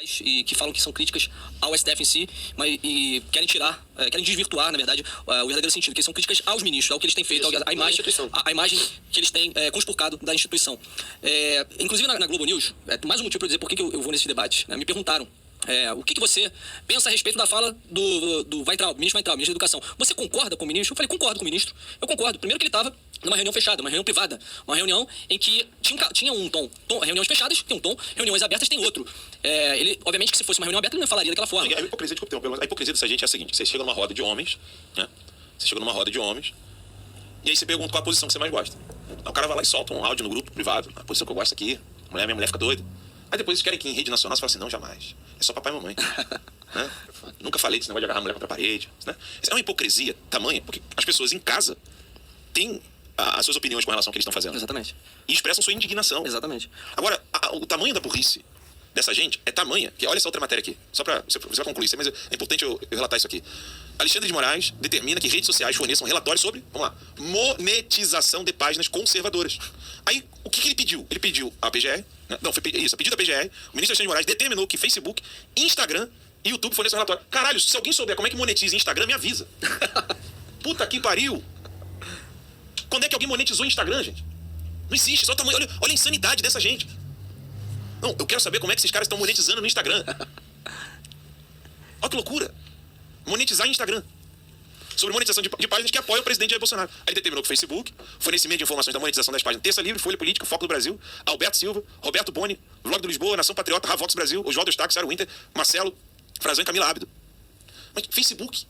e que falam que são críticas ao STF em si, mas e querem tirar, querem desvirtuar, na verdade, o verdadeiro sentido, que são críticas aos ministros, ao que eles têm feito, a imagem que eles têm conspurcado da instituição. Inclusive na Globo News, mais um motivo para eu dizer por que eu vou nesse debate. Me perguntaram o que você pensa a respeito da fala do Weintraub, ministro Weintraub, ministro da Educação. Você concorda com o ministro? Eu falei, concordo com o ministro. Eu concordo. Primeiro que ele estava numa reunião fechada, uma reunião privada, uma reunião em que tinha um tom. Reuniões fechadas tem um tom, reuniões abertas tem outro. Ele, obviamente, que se fosse uma reunião aberta, ele não falaria daquela forma. A hipocrisia, a hipocrisia dessa gente é a seguinte: você chega numa roda de homens, né? Você chega numa roda de homens, e aí você pergunta qual a posição que você mais gosta. Aí o cara vai lá e solta um áudio no grupo privado. A posição que eu gosto aqui, minha mulher fica doida. Aí depois eles querem que em rede nacional você fala assim, não, jamais. É só papai e mamãe. Né? Nunca falei desse negócio de agarrar a mulher contra a parede. Né? Isso é uma hipocrisia tamanha, porque as pessoas em casa têm as suas opiniões com relação ao que eles estão fazendo. Exatamente. E expressam sua indignação. Exatamente. Agora, o tamanho da burrice dessa gente é tamanha, que olha essa outra matéria aqui, só pra você vai concluir, mas é importante eu relatar isso aqui. Alexandre de Moraes determina que redes sociais forneçam relatórios sobre, vamos lá, monetização de páginas conservadoras. Aí, o que ele pediu? Ele pediu a PGR, não, foi isso, a pedido da PGR, o ministro Alexandre de Moraes determinou que Facebook, Instagram e YouTube forneçam relatório. Caralho, se alguém souber como é que monetiza Instagram, me avisa. Puta que pariu. Quando é que alguém monetizou Instagram, gente? Não existe, só o tamanho, olha a insanidade dessa gente. Não, eu quero saber como é que esses caras estão monetizando no Instagram. Olha que loucura. Monetizar em Instagram. Sobre monetização de páginas que apoiam o presidente Jair Bolsonaro. Aí ele determinou que o Facebook, fornecimento de informações da monetização das páginas Terça Livre, Folha Política, Foco do Brasil, Alberto Silva, Roberto Boni, Vlog do Lisboa, Nação Patriota, Ravox Brasil, Oswaldo Eustáquio, Sara Winter, Marcelo, Frazão e Camila Ábido. Mas Facebook...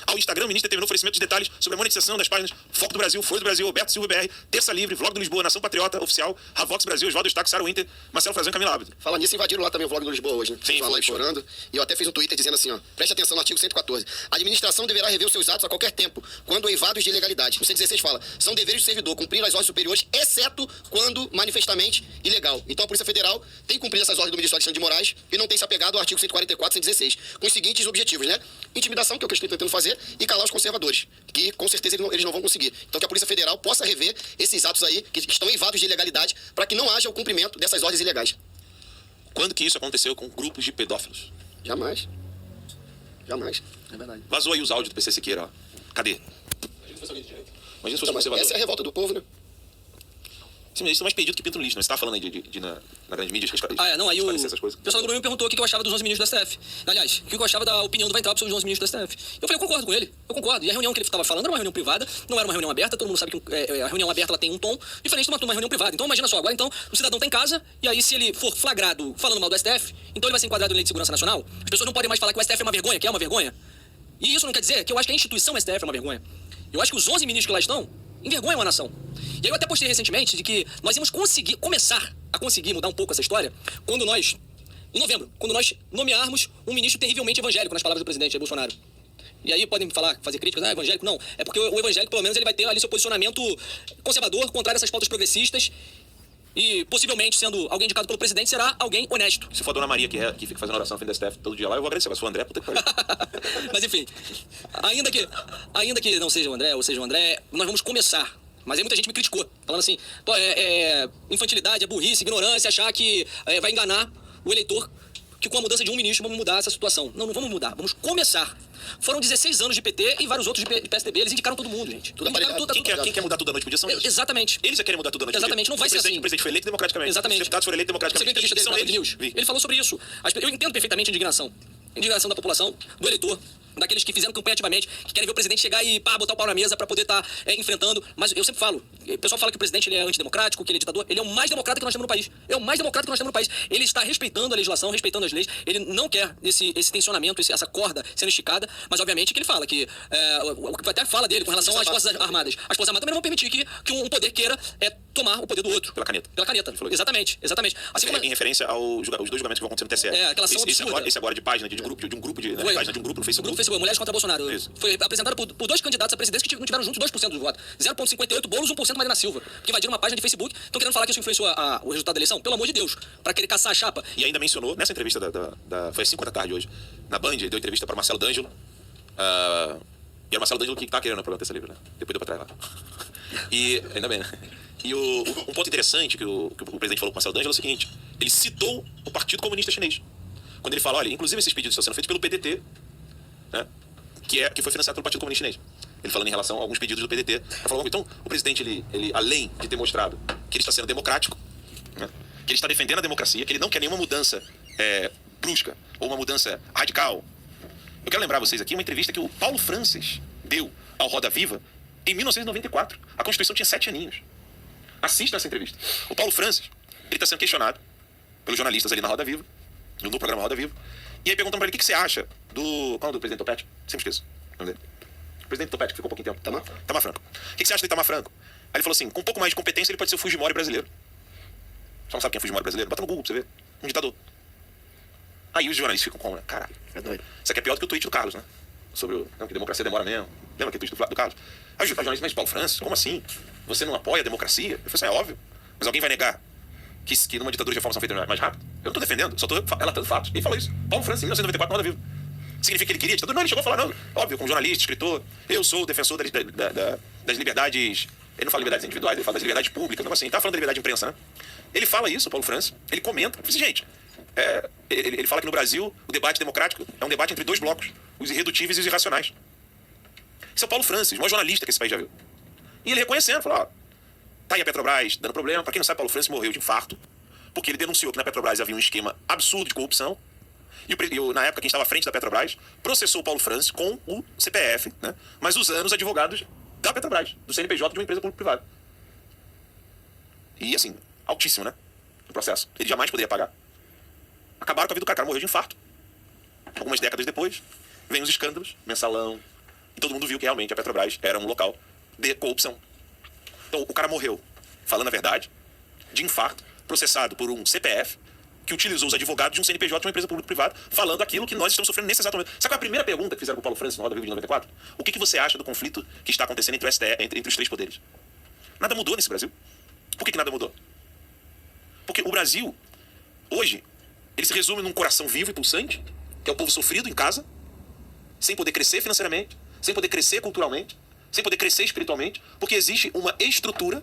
Ao Instagram, o ministro determinou oferecimento de detalhes sobre a monetização das páginas Foco do Brasil, Folha do Brasil, Alberto Silva BR, Terça Livre, Vlog do Lisboa, Nação Patriota, Oficial, Ravox Brasil, Oswaldo Eustáquio, Sara Winter, Marcelo Frazão e Camila Ábido. Fala nisso, invadiram lá também o Vlog do Lisboa hoje, né? Sim, lá chorando. E eu até fiz um Twitter dizendo assim, ó, preste atenção no artigo 114. A administração deverá rever os seus atos a qualquer tempo, quando eivados de ilegalidade. No 116 fala, são deveres do servidor cumprir as ordens superiores, exceto quando manifestamente ilegal. Então a Polícia Federal tem cumprido essas ordens do ministro Alexandre de Moraes e não tem se apegado ao artigo 144, 116, com os seguintes objetivos, né? Intimidação, que é o que eu estou tentando fazer, e calar os conservadores, que com certeza eles não vão conseguir. Então que a Polícia Federal possa rever esses atos aí, que estão eivados de ilegalidade, para que não haja o cumprimento dessas ordens ilegais. Quando que isso aconteceu com grupos de pedófilos? Jamais. Jamais. É verdade. Vazou aí os áudios do PC Siqueira, ó. Cadê? Imagina se fosse conservador. Essa é a revolta do povo, né? Sim, mas eles estão mais perdidos que pinto no lixo, né? Você tá falando aí na grande mídia, Aí o essas coisas. pessoal do Globo me perguntou o que eu achava dos 11 ministros do STF. Aliás, o que eu achava da opinião do Weintraub sobre os 11 ministros do STF. Eu falei, eu concordo com ele, eu concordo. E a reunião que ele estava falando era uma reunião privada, não era uma reunião aberta, todo mundo sabe que a reunião aberta ela tem um tom diferente de uma reunião privada. Então imagina só, agora então o cidadão tá em casa, e aí se ele for flagrado falando mal do STF, então ele vai ser enquadrado em Lei de Segurança Nacional. As pessoas não podem mais falar que o STF é uma vergonha, que é uma vergonha. E isso não quer dizer que eu acho que a instituição STF é uma vergonha. Eu acho que os 11 ministros que lá estão envergonham a nação. E aí eu até postei recentemente de que nós íamos começar a conseguir mudar um pouco essa história quando nós, em novembro, quando nós nomearmos um ministro terrivelmente evangélico, nas palavras do presidente Jair Bolsonaro. E aí podem falar, fazer críticas, evangélico não. É porque o evangélico, pelo menos, ele vai ter ali seu posicionamento conservador, contrário a essas pautas progressistas. E possivelmente, sendo alguém indicado pelo presidente, será alguém honesto. Se for a dona Maria que fica fazendo oração no fim da STF todo dia lá, eu vou agradecer. Mas se for o André, puta que pariu. Mas enfim, ainda que não seja o André, ou seja o André, nós vamos começar. Mas aí muita gente me criticou, falando assim, infantilidade, é burrice, ignorância, achar que vai enganar o eleitor, que com a mudança de um ministro vamos mudar essa situação. Não vamos mudar, vamos começar. Foram 16 anos de PT e vários outros de PSDB, eles indicaram todo mundo, gente. Quem quer mudar tudo à noite podia são eles. Exatamente. Eles querem mudar tudo à noite. Exatamente, não vai ser assim. O presidente foi eleito democraticamente. Exatamente. Os deputados foram eleitos Você viu a democraticamente. entrevista dele São na Band eles. News? Ele falou sobre isso. Eu entendo perfeitamente a indignação. Indignação da população, do eleitor, daqueles que fizeram campanha ativamente, que querem ver o presidente chegar e botar o pau na mesa para poder estar enfrentando. Mas eu sempre falo, o pessoal fala que o presidente ele é antidemocrático, que ele é ditador. Ele é o mais democrata que nós temos no país. É o mais democrata que nós temos no país. Ele está respeitando a legislação, respeitando as leis. Ele não quer esse tensionamento, essa corda sendo esticada. Mas obviamente que ele fala que o que até fala dele com relação às Forças Armadas. As Forças Armadas também não vão permitir que um poder queira tomar o poder do outro. Pela caneta. Pela caneta. Exatamente. Assim como... Em referência aos dois julgamentos que vão acontecer no TSE. Aquela ação absurda. Esse agora de página, de um grupo no Facebook. O grupo Facebook, Mulheres contra Bolsonaro. Isso. Foi apresentado por dois candidatos à presidência que não tiveram juntos 2% do voto. 0,58 Boulos, 1% Marina Silva. Que invadiram uma página de Facebook. Estão querendo falar que isso influenciou o resultado da eleição? Pelo amor de Deus. Pra querer caçar a chapa. E ainda mencionou, nessa entrevista foi às 5 da tarde hoje, na Band, ele deu entrevista para Marcelo D'Angelo. E era o Marcelo D'Angelo que tá querendo o programa Terça Livre, né? Depois deu pra trás lá. E, ainda bem, né? E um ponto interessante que o presidente falou com o Marcelo D'Angelo é o seguinte: ele citou o Partido Comunista Chinês. Quando ele fala, olha, inclusive esses pedidos estão sendo feitos pelo PDT, né, que foi financiado pelo Partido Comunista Chinês. Ele falando em relação a alguns pedidos do PDT. Ele falou, então, o presidente, ele além de ter mostrado que ele está sendo democrático, né, que ele está defendendo a democracia, que ele não quer nenhuma mudança brusca ou uma mudança radical. Eu quero lembrar vocês aqui uma entrevista que o Paulo Francis deu ao Roda Viva em 1994. A Constituição tinha 7 aninhos. Assista essa entrevista. O Paulo Francis, ele está sendo questionado pelos jornalistas ali na Roda Viva, no programa Roda Viva, e aí perguntam para ele o que você acha do... Qual é o do presidente Topete? Sempre esqueço o nome dele. O presidente Topete, que ficou um pouquinho tempo. Tamar Franco. O que você acha do Tamar Franco? Aí ele falou assim, com um pouco mais de competência ele pode ser o Fujimori brasileiro. Você não sabe quem é o Fujimori brasileiro? Bota no Google pra você ver. Um ditador. Aí os jornalistas ficam como, né? Caralho, é doido. Isso aqui é pior do que o tweet do Carlos, né? Sobre o... Não, que democracia demora mesmo. Lembra aquele tweet do Carlos? Aí os jornalistas, mas Paulo Francis, como assim? Você não apoia a democracia? Eu falei assim, é óbvio. Mas alguém vai negar que numa ditadura de reformas são feitas mais rápido? Eu não tô defendendo, só tô relatando fatos. Ele falou isso. Paulo Francis, em 1994, na Roda Viva. Significa que ele queria ditadura? Não, ele chegou a falar, não. Óbvio, como jornalista, escritor, eu sou o defensor das liberdades... Ele não fala liberdades individuais, ele fala das liberdades públicas, não assim. Ele tá falando da liberdade de imprensa, né? Ele fala isso, o Paulo Francis, ele comenta. Ele diz, gente, ele fala que no Brasil o debate democrático é um debate entre dois blocos, os irredutíveis e os irracionais. Esse é o Paulo Francis, o maior jornalista que esse país já viu. E ele reconhecendo, falou, ó, tá aí a Petrobras dando problema. Pra quem não sabe, Paulo Francis morreu de infarto, porque ele denunciou que na Petrobras havia um esquema absurdo de corrupção. E na época, quem estava à frente da Petrobras processou o Paulo Francis com o CPF, né? Mas usando os advogados da Petrobras, do CNPJ de uma empresa público-privada. E assim, altíssimo, né? O processo. Ele jamais poderia pagar. Acabaram com a vida do cara. O cara morreu de infarto. Algumas décadas depois, vem os escândalos, mensalão. E todo mundo viu que realmente a Petrobras era um local de corrupção. Então, o cara morreu, falando a verdade, de infarto, processado por um CPF, que utilizou os advogados de um CNPJ de uma empresa público-privada, falando aquilo que nós estamos sofrendo nesse exato momento. Sabe qual é a primeira pergunta que fizeram para o Paulo Francis no Roda Viva de 94? O que você acha do conflito que está acontecendo entre o STF, entre os três poderes? Nada mudou nesse Brasil. Por que nada mudou? Porque o Brasil, hoje, ele se resume num coração vivo e pulsante, que é o povo sofrido em casa, sem poder crescer financeiramente, sem poder crescer culturalmente, sem poder crescer espiritualmente, porque existe uma estrutura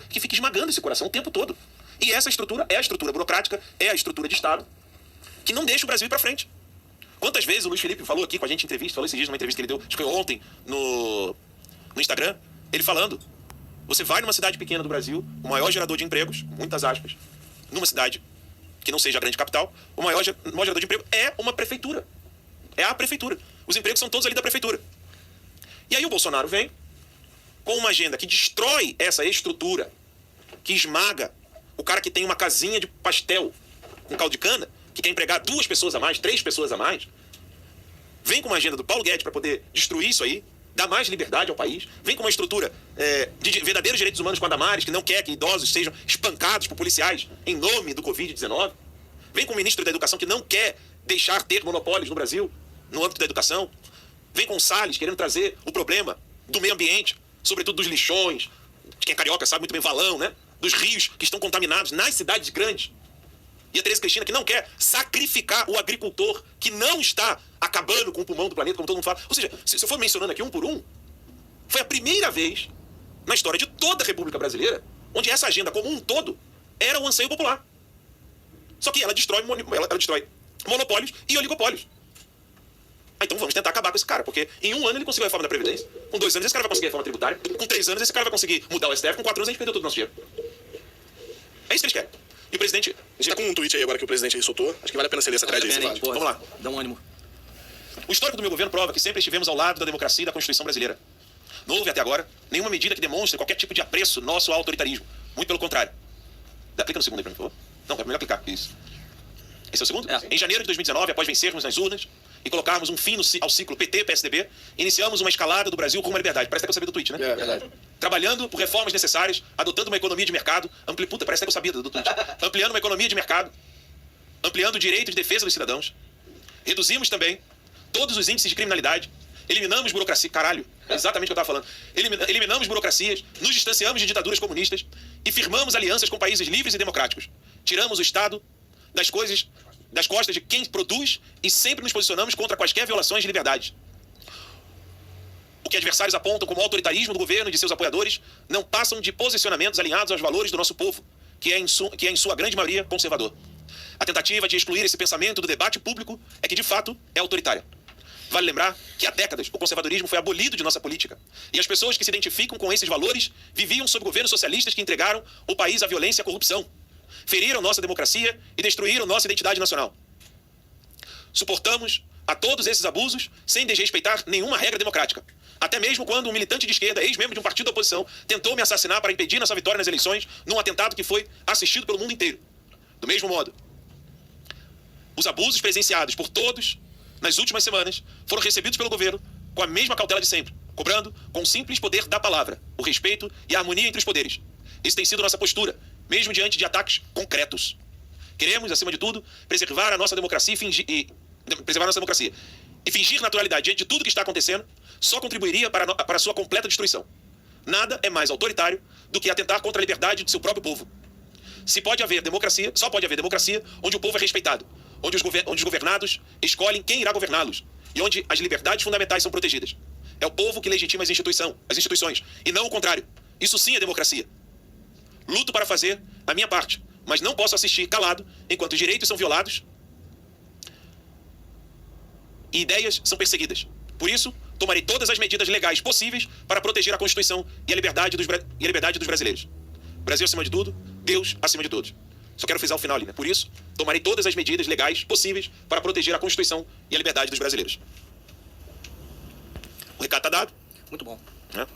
que fica esmagando esse coração o tempo todo. E essa estrutura é a estrutura burocrática, é a estrutura de Estado, que não deixa o Brasil ir pra frente. Quantas vezes o Luiz Felipe falou aqui com a gente em entrevista, falou esses dias numa entrevista que ele deu, acho que foi ontem, no Instagram, ele falando, você vai numa cidade pequena do Brasil, o maior gerador de empregos, muitas aspas, numa cidade que não seja a grande capital, o maior gerador de emprego é uma prefeitura. É a prefeitura. Os empregos são todos ali da prefeitura. E aí o Bolsonaro vem com uma agenda que destrói essa estrutura, que esmaga o cara que tem uma casinha de pastel com caldo de cana, que quer empregar 2 pessoas a mais, 3 pessoas a mais, vem com uma agenda do Paulo Guedes para poder destruir isso aí, dar mais liberdade ao país, vem com uma estrutura de verdadeiros direitos humanos com a Damares, que não quer que idosos sejam espancados por policiais em nome do Covid-19, vem com o ministro da Educação que não quer deixar ter monopólios no Brasil, no âmbito da educação, vem com o Salles querendo trazer o problema do meio ambiente, sobretudo dos lixões, quem é carioca sabe muito bem, valão, né? Dos rios que estão contaminados nas cidades grandes. E a Tereza Cristina que não quer sacrificar o agricultor que não está acabando com o pulmão do planeta, como todo mundo fala. Ou seja, se eu for mencionando aqui um por um, foi a primeira vez na história de toda a República Brasileira onde essa agenda como um todo era o anseio popular. Só que ela destrói monopólios e oligopólios. Então vamos tentar acabar com esse cara, porque em 1 ano ele conseguiu a reforma da Previdência, com 2 anos esse cara vai conseguir a reforma tributária, com 3 anos esse cara vai conseguir mudar o STF, com 4 anos a gente perdeu todo o nosso dinheiro. É isso que eles querem. E o presidente... A gente tá com um tweet aí agora que o presidente aí soltou, acho que vale a pena você ler essa thread aí. Vamos lá. Dá um ânimo. O histórico do meu governo prova que sempre estivemos ao lado da democracia e da Constituição brasileira. Não houve até agora nenhuma medida que demonstre qualquer tipo de apreço nosso ao autoritarismo. Muito pelo contrário. Clica no segundo aí pra mim, por favor. Não, é melhor clicar. Isso. Esse é o segundo? Em janeiro de 2019, após vencermos nas urnas e colocarmos um fim ao ciclo PT-PSDB, iniciamos uma escalada do Brasil rumo à liberdade. Parece até que eu sabia do tweet, né? É verdade. Trabalhando por reformas necessárias, adotando uma economia de mercado, parece até que eu sabia do tweet. Ampliando uma economia de mercado, ampliando o direito de defesa dos cidadãos. Reduzimos também todos os índices de criminalidade, eliminamos burocracia, caralho, é exatamente o que eu estava falando. Eliminamos burocracias, nos distanciamos de ditaduras comunistas e firmamos alianças com países livres e democráticos. Tiramos o Estado das costas de quem produz e sempre nos posicionamos contra quaisquer violações de liberdades. O que adversários apontam como autoritarismo do governo e de seus apoiadores não passam de posicionamentos alinhados aos valores do nosso povo, que é em sua grande maioria conservador. A tentativa de excluir esse pensamento do debate público é que, de fato, é autoritária. Vale lembrar que há décadas o conservadorismo foi abolido de nossa política e as pessoas que se identificam com esses valores viviam sob governos socialistas que entregaram o país à violência e à corrupção, feriram nossa democracia e destruíram nossa identidade nacional. Suportamos a todos esses abusos sem desrespeitar nenhuma regra democrática. Até mesmo quando um militante de esquerda, ex-membro de um partido da oposição, tentou me assassinar para impedir nossa vitória nas eleições num atentado que foi assistido pelo mundo inteiro. Do mesmo modo, os abusos presenciados por todos nas últimas semanas foram recebidos pelo governo com a mesma cautela de sempre, cobrando com o simples poder da palavra, o respeito e a harmonia entre os poderes. Isso tem sido nossa postura, mesmo diante de ataques concretos. Queremos, acima de tudo, preservar a nossa democracia e fingir naturalidade diante de tudo que está acontecendo só contribuiria para a sua completa destruição. Nada é mais autoritário do que atentar contra a liberdade de seu próprio povo. Só pode haver democracia onde o povo é respeitado, onde os governados escolhem quem irá governá-los e onde as liberdades fundamentais são protegidas. É o povo que legitima as instituições, e não o contrário. Isso sim é democracia. Luto para fazer a minha parte, mas não posso assistir calado enquanto os direitos são violados e ideias são perseguidas. Por isso, tomarei todas as medidas legais possíveis para proteger a Constituição e a liberdade dos brasileiros. Brasil acima de tudo, Deus acima de todos. Só quero frisar o final ali, né? Por isso, tomarei todas as medidas legais possíveis para proteger a Constituição e a liberdade dos brasileiros. O recado está dado. Muito bom. Né?